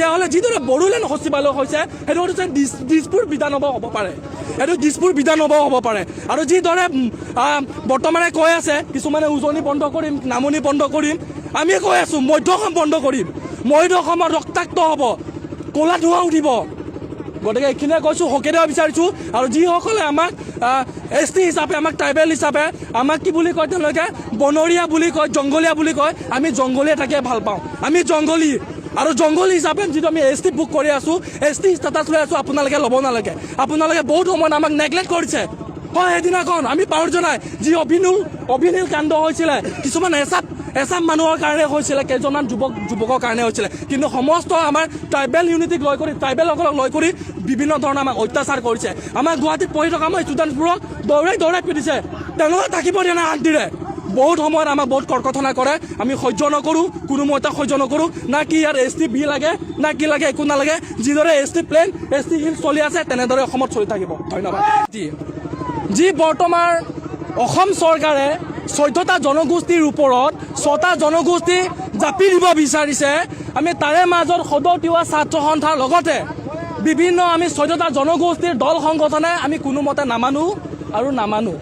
তেতিয়াহ'লে যিদৰে বড়োলেণ্ড সচিবালয় হৈছে সেইটো হৈছে দিছপুৰ বিধানসভা হ'ব পাৰে, সেইটো দিছপুৰ বিধানসভা হ'ব পাৰে। আৰু যিদৰে বৰ্তমানে কৈ আছে কিছুমানে উজনি বন্ধ কৰিম, নামনি বন্ধ কৰিম, আমি কৈ আছোঁ মধ্যঅসম বন্ধ কৰিম, মধ্যঅসমত ৰক্তাক্ত হ'ব, ক'লা ধোঁৱা উঠিব। গতিকে এইখিনিয়ে কৈছোঁ, সকেৰে বিচাৰিছোঁ। আৰু যিসকলে আমাক ST হিচাপে, আমাক ট্ৰাইবেল হিচাপে আমাক কি বুলি কয়, তেওঁলোকে বনৰীয়া বুলি কয়, জংগলীয়া বুলি কয়, আমি জংগলীয়া থাকিয়ে ভাল পাওঁ, আমি জংগলী। আৰু জংগলী হিচাপে যিটো আমি ST বুক কৰি আছোঁ, ST ষ্টেটাছ লৈ আছোঁ, আপোনালোকে ল'ব নালাগে। আপোনালোকে বহুত সময়ত আমাক নেগলেক্ট কৰিছে। হয়, সেইদিনাখন আমি পাহৰি নাই যি অভিনীল কাণ্ড হৈছিলে, কিছুমান এচাম মানুহৰ কাৰণে হৈছিলে, কেইজনমান যুৱকৰ কাৰণে হৈছিলে। কিন্তু সমস্ত আমাৰ ট্ৰাইবেল ইউনিটিক লৈ কৰি, ট্ৰাইবেলসকলক লৈ কৰি বিভিন্ন ধৰণৰ আমাক অত্যাচাৰ কৰিছে। আমাৰ গুৱাহাটীত পঢ়ি থকা আমাৰ ষ্টুডেণ্টছবোৰক দৌৰাই পিটিছে, তেওঁলোকে থাকিব দিয়া নাই শান্তিৰে। বহুত সময়ত আমাক বহুত কৰ্কথনা কৰে, আমি সহ্য নকৰোঁ, কোনো মতে সহ্য নকৰোঁ। না কি ইয়াৰ ST বি লাগে, না কি লাগে, একো নালাগে। যিদৰে ST প্লেন, ST হিল চলি আছে, তেনেদৰে অসমত চলি থাকিব। ধন্যবাদ। যি বৰ্তমান অসম চৰকাৰে 14টা জনগোষ্ঠীৰ ওপৰত 6টা জনগোষ্ঠী জাপি দিব বিচাৰিছে, আমি তাৰে মাজত সদৌ তিৱা ছাত্ৰ সন্থাৰ লগতে বিভিন্ন আমি 14টা জনগোষ্ঠীৰ দল সংগঠনে আমি কোনোমতে নামানো আৰু নামানো।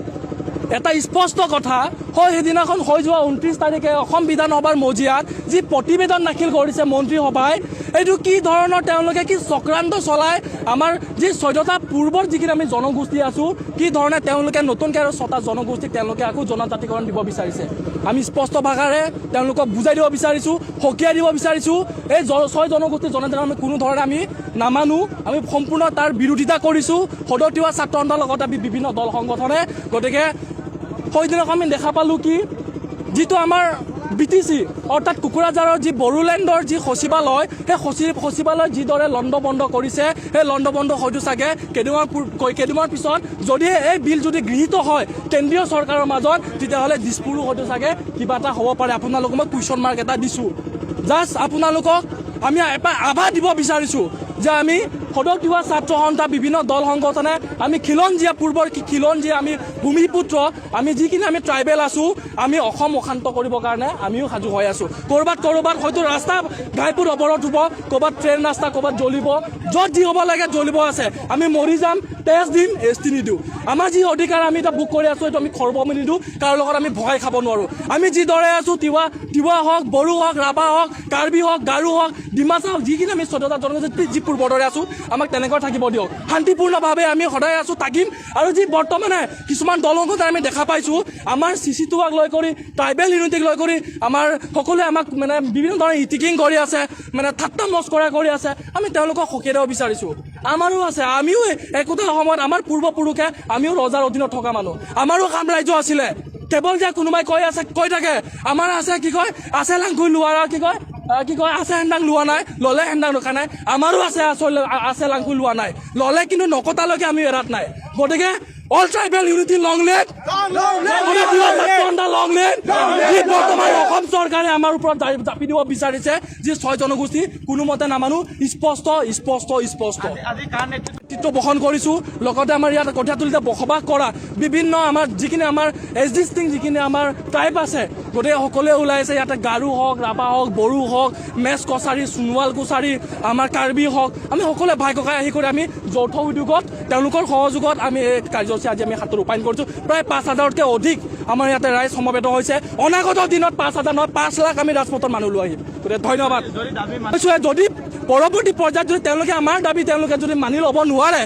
এটা স্পষ্ট কথা হয়, সেইদিনাখন হৈ যোৱা 29 তাৰিখে অসম বিধানসভাৰ মজিয়াত যি প্ৰতিবেদন দাখিল কৰিছে মন্ত্ৰীসভাই, এইটো কি ধৰণৰ তেওঁলোকে কি চক্ৰান্ত চলাই আমাৰ যি 14টা পূৰ্বৰ যিখিনি আমি জনগোষ্ঠী আছোঁ, কি ধৰণে তেওঁলোকে নতুনকৈ আৰু 6টা জনগোষ্ঠীক তেওঁলোকে আকৌ জনজাতিকৰণ দিব বিচাৰিছে। আমি স্পষ্ট ভাষাৰে তেওঁলোকক বুজাই দিব বিচাৰিছোঁ, সকীয়াই দিব বিচাৰিছোঁ, এই 6 জনগোষ্ঠীৰ জনজাতিকৰণ আমি কোনো ধৰণে আমি নামানো, আমি সম্পূৰ্ণ তাৰ বিৰোধিতা কৰিছোঁ সদৌ তিৱা ছাত্ৰ সন্থাৰ লগতে আমি বিভিন্ন দল সংগঠনে। গতিকে সেইদিনাখন আমি দেখা পালোঁ কি, যিটো আমাৰ BTC অৰ্থাৎ কোকৰাঝাৰৰ যি বড়োলেণ্ডৰ যি সচিবালয়, সেই সচিবালয় যিদৰে লণ্ডভণ্ড কৰিছে, সেই লণ্ডভণ্ড হয়তো চাগে কেইদিনমান পিছত যদি এই বিল যদি গৃহীত হয় কেন্দ্ৰীয় চৰকাৰৰ মাজত, তেতিয়াহ'লে দিছপুৰো হয়তো চাগে কিবা এটা হ'ব পাৰে। আপোনালোকক মই কুৱেশ্যন মাৰ্ক এটা দিছোঁ। জাষ্ট আপোনালোকক আমি এটা আভাস দিব বিচাৰিছোঁ যে আমি সদৌ তিৱা ছাত্ৰ সন্থা বিভিন্ন দল সংগঠনে আমি খিলঞ্জীয়া, পূৰ্বৰ খিলঞ্জীয়া আমি ভূমিপুত্ৰ, আমি যিখিনি আমি ট্ৰাইবেল আছোঁ, আমি অসম অশান্ত কৰিবৰ কাৰণে আমিও সাজু হৈ আছোঁ। ক'ৰবাত হয়তো ৰাস্তা ঘাইপথ অৱৰোধ হ'ব, ক'ৰবাত ট্ৰেইন ৰাস্তা ক'ৰবাত জ্বলিব, য'ত যি হ'ব লাগে জ্বলিব আছে। আমি মৰি যাম, তেজ দিম, ST নিদিওঁ। আমাৰ যি অধিকাৰ আমি এতিয়া বুক কৰি আছোঁ, এইটো আমি খৰ্বমি নিদিওঁ, কাৰো লগত আমি ভয় খাব নোৱাৰোঁ। আমি যিদৰে আছোঁ, তিৱা হওক, বড়ো হওক, ৰাভা হওক, কাৰ্বি হওক, গাৰো হওক, ডিমাচা হওক, যিখিনি আমি 14টা জনগোষ্ঠী যি পূৰ্বৰ দৰে আছোঁ, আমাক তেনেকৈ থাকিব দিয়ক। শান্তিপূৰ্ণভাৱে আমি সদায় আছোঁ, থাকিম। আৰু যি বৰ্তমানে কিছুমান দল সংগঠন আমি দেখা পাইছোঁ, আমাৰ CC2ক লৈ কৰি, ট্ৰাইবেল ইউনিটিক লৈ কৰি আমাৰ সকলোৱে আমাক মানে বিভিন্ন ধৰণৰ ইটিকিং কৰি আছে, মানে ঠাট্টা মস্কৰা কৰি আছে। আমি তেওঁলোকক সকীয়াই দিব বিচাৰিছোঁ, আমাৰো আছে, আমিও একোটা সময়ত আমাৰ পূৰ্বপুৰুষে আমিও ৰজাৰ অধীনত থকা মানুহ, আমাৰো সাম্ৰাজ্য আছিলে। কেৱল যে কোনোবাই কৈ থাকে আমাৰ আছে, কি কয়, আছে লাংকুই লোৱাৰ, কি কয় আছে হেন্দাং লোৱা নাই, ল'লে হেন্দাং ৰখা নাই। আমাৰো আছে লাংকুই লোৱা নাই, ল'লে কিন্তু নকটালৈকে আমি এৰাত নাই। গতিকে অল ট্ৰাইবেল ইউনিটি লং লেন, বৰ্তমান অসম চৰকাৰে আমাৰ ওপৰত জাপি দিব বিচাৰিছে যি 6 জনগোষ্ঠী, কোনোমতে নামানো। স্পষ্ট নেতৃত্ব বহন কৰিছোঁ। লগতে আমাৰ ইয়াত কঠীয়াতলিতে বসবাস কৰা বিভিন্ন আমাৰ যিখিনি আমাৰ এক্সিষ্টিং যিখিনি আমাৰ ট্ৰাইব আছে, গতিকে সকলোৱে ওলাইছে। ইয়াতে গাৰো হওক, ৰাভা হওক, বড়ো হওক, মেচ কছাৰী, সোণোৱাল কছাৰী, আমাৰ কাৰ্বি হওক, আমি সকলোৱে ভাই ককাই আহি কৰি আমি যৌথ উদ্যোগত তেওঁলোকৰ সহযোগত আমি এই কাৰ্যসূচী আজি আমি হাতত ৰূপায়ণ কৰিছোঁ। প্ৰায় 5,000তকৈ অধিক আমাৰ ইয়াতে ৰাইজ সমবেত হৈছে। অনাগত দিনত 5,000 নহয়, 5 লাখ আমি ৰাজপথত মানুহ লৈ আহিম। গতিকে ধন্যবাদ। যদি পৰৱৰ্তী পৰ্যায়ত যদি তেওঁলোকে আমাৰ দাবী তেওঁলোকে যদি মানি ল'ব নোৱাৰে,